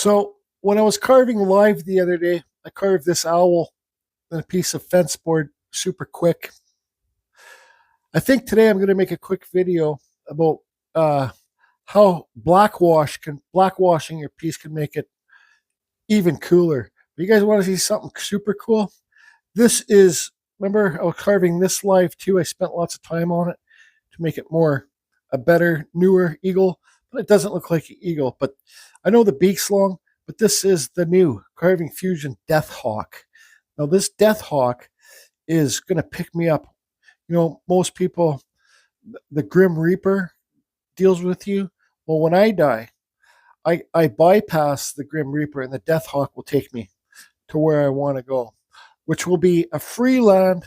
So when I was carving live the other day, I carved this owl and a piece of fence board super quick. I think today I'm going to make a quick video about uh, how blackwashing your piece can make it even cooler. You guys want to see something super cool? This is, remember I was carving this live too. I spent lots of time on it to make it a better, newer eagle, but it doesn't look like an eagle. But I know the beak's long, but this is the new Carving Fusion Death Hawk. Now this Death Hawk is going to pick me up. You know, most people, the Grim Reaper deals with you. Well, when I die, I bypass the Grim Reaper and the Death Hawk will take me to where I want to go, which will be a free land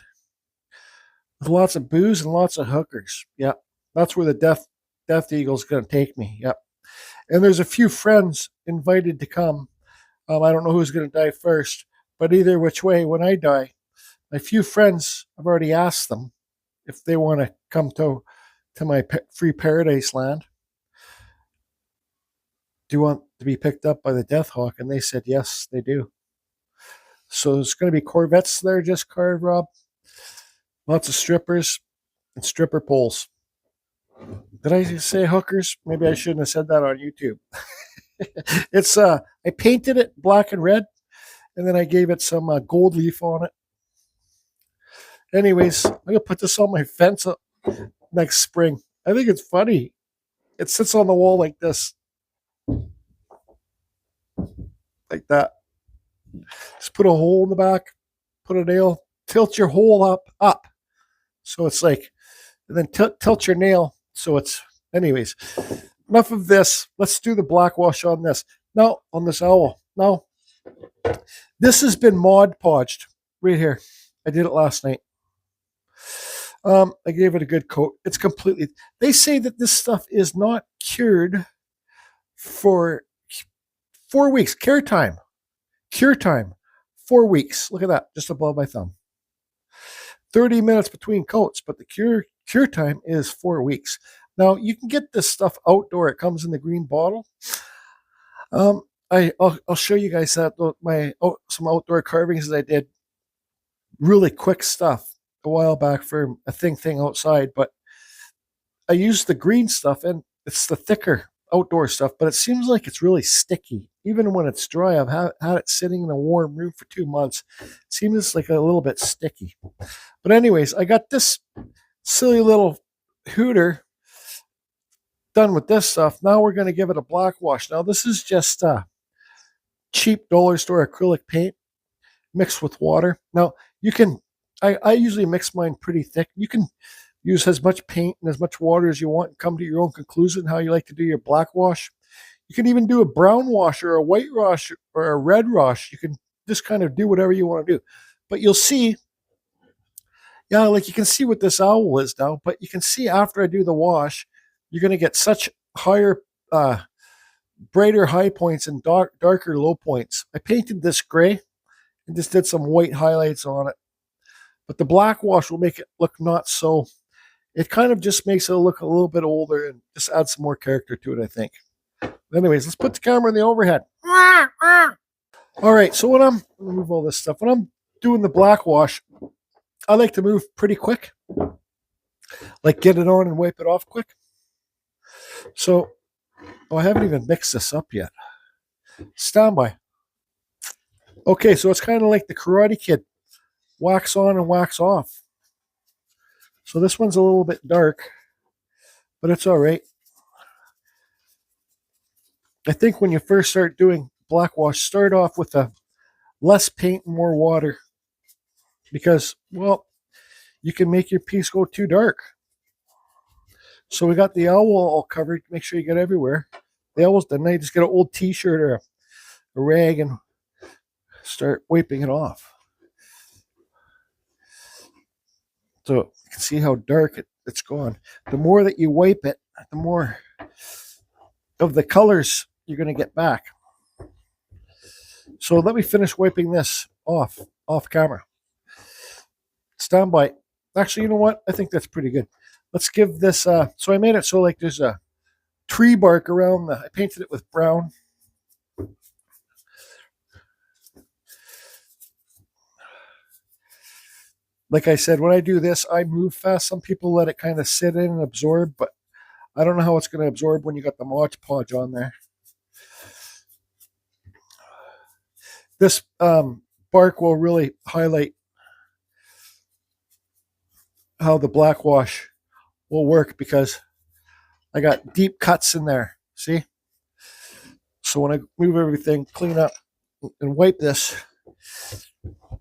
with lots of booze and lots of hookers. Yeah, that's where the Death Eagle's going to take me. Yep. And there's a few friends invited to come. I don't know who's going to die first, but either which way, when I die, my few friends, I've already asked them if they want to come to my free paradise land. Do you want to be picked up by the Death Hawk? And they said yes, they do. So there's going to be Corvettes there just carved, Rob. Lots of strippers and stripper poles. Did I say hookers? Maybe I shouldn't have said that on YouTube. It's I painted it black and red, and then I gave it some gold leaf on it. Anyways, I'm gonna put this on my fence next spring. I think it's funny. It sits on the wall like this, like that. Just put a hole in the back, put a nail, tilt your hole up. So it's like, and then tilt your nail. So it's, anyways, enough of this. Let's do the blackwash on this. Now, on this owl. Now, this has been Mod Podged right here. I did it last night. I gave it a good coat. It's completely, they say that this stuff is not cured for 4 weeks. Cure time, 4 weeks. Look at that, just above my thumb. 30 minutes between coats, but the cure time is 4 weeks. Now you can get this stuff outdoor. It comes in the green bottle. I'll show you guys that some outdoor carvings that I did. Really quick stuff a while back for a thing outside, but I used the green stuff and it's the thicker outdoor stuff, but it seems like it's really sticky. Even when it's dry, I've had it sitting in a warm room for 2 months. It seems like a little bit sticky. But anyways, I got this silly little hooter done with this stuff. Now we're going to give it a black wash. Now this is just cheap dollar store acrylic paint mixed with water. Now you can, I usually mix mine pretty thick. You can use as much paint and as much water as you want and come to your own conclusion how you like to do your black wash. You can even do a brown wash or a white wash or a red wash. You can just kind of do whatever you want to do. But you'll see, yeah, like you can see what this owl is now, but you can see after I do the wash, you're going to get such higher, brighter high points and darker low points. I painted this gray and just did some white highlights on it. But the black wash will make it look not so, it kind of just makes it look a little bit older and just add some more character to it, I think. Anyways, let's put the camera in the overhead. All right, so when I'm, let me move all this stuff. When I'm doing the black wash, I like to move pretty quick. Like get it on and wipe it off quick. So, I haven't even mixed this up yet. Stand by. Okay, so it's kind of like the Karate Kid. Wax on and wax off. So this one's a little bit dark, but it's all right. I think when you first start doing black wash, start off with a less paint and more water because, well, you can make your piece go too dark. So we got the owl all covered. Make sure you get everywhere. The owl's done. Now just get an old t-shirt or a rag and start wiping it off. So you can see how dark it's gone. The more that you wipe it, the more of the colors you're going to get back. So let me finish wiping this off camera. Stand by. Actually, you know what? I think that's pretty good. Let's give this, so I made it so like there's a tree bark around I painted it with brown Like I said, when I do this, I move fast. Some people let it kind of sit in and absorb, but I don't know how it's going to absorb when you got the Mod Podge on there. This bark will really highlight how the blackwash will work because I got deep cuts in there. See? So when I move everything, clean up, and wipe this,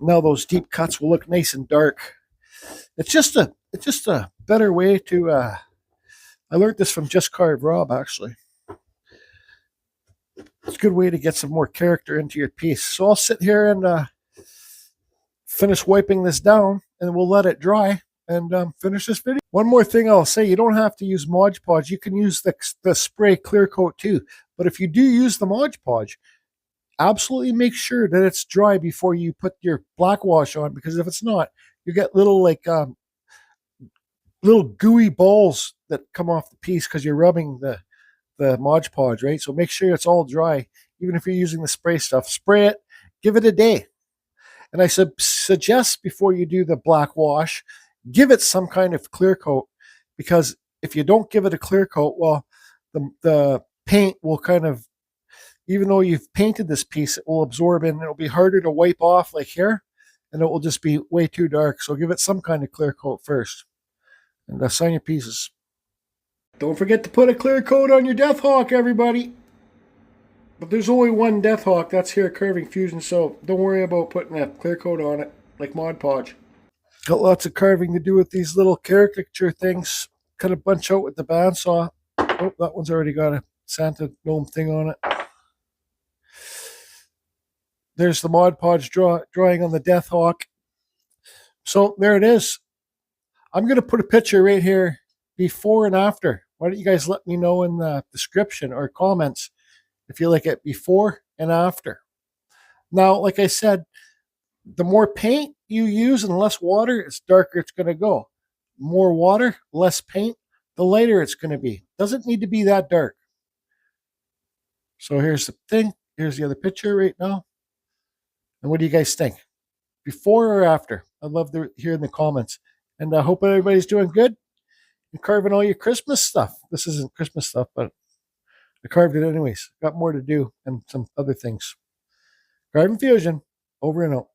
now those deep cuts will look nice and dark. It's just a better way to. I learned this from Just Carve Rob, actually. It's a good way to get some more character into your piece. So I'll sit here and finish wiping this down, and we'll let it dry and finish this video. One more thing I'll say, you don't have to use Mod Podge. You can use the spray clear coat too. But if you do use the Mod Podge, absolutely make sure that it's dry before you put your blackwash on, because if it's not, you get little little gooey balls that come off the piece because you're rubbing the Mod Podge, right? So make sure it's all dry. Even if you're using the spray stuff, spray it, give it a day. And I suggest before you do the black wash, give it some kind of clear coat, because if you don't give it a clear coat, well, the paint will kind of, even though you've painted this piece, it will absorb in and it'll be harder to wipe off like here, and it will just be way too dark. So give it some kind of clear coat first and sign your pieces. Don't forget to put a clear coat on your Death Hawk, everybody. But there's only one Death Hawk, that's here at Carving Fusion, so don't worry about putting a clear coat on it like Mod Podge. Got lots of carving to do with these little caricature things. Cut a bunch out with the bandsaw. Oh, that one's already got a Santa gnome thing on it. There's the Mod Podge drawing on the Death Hawk. So there it is. I'm going to put a picture right here, before and after. Why don't you guys let me know in the description or comments if you like it before and after. Now, like I said, the more paint you use and less water, it's darker it's going to go. More water, less paint, the lighter it's going to be. Doesn't need to be that dark. So here's the thing. Here's the other picture right now. And what do you guys think? Before or after? I'd love to hear in the comments. And I hope everybody's doing good and carving all your Christmas stuff. This isn't Christmas stuff, but I carved it anyways. Got more to do and some other things. Carving Fusion, over and out.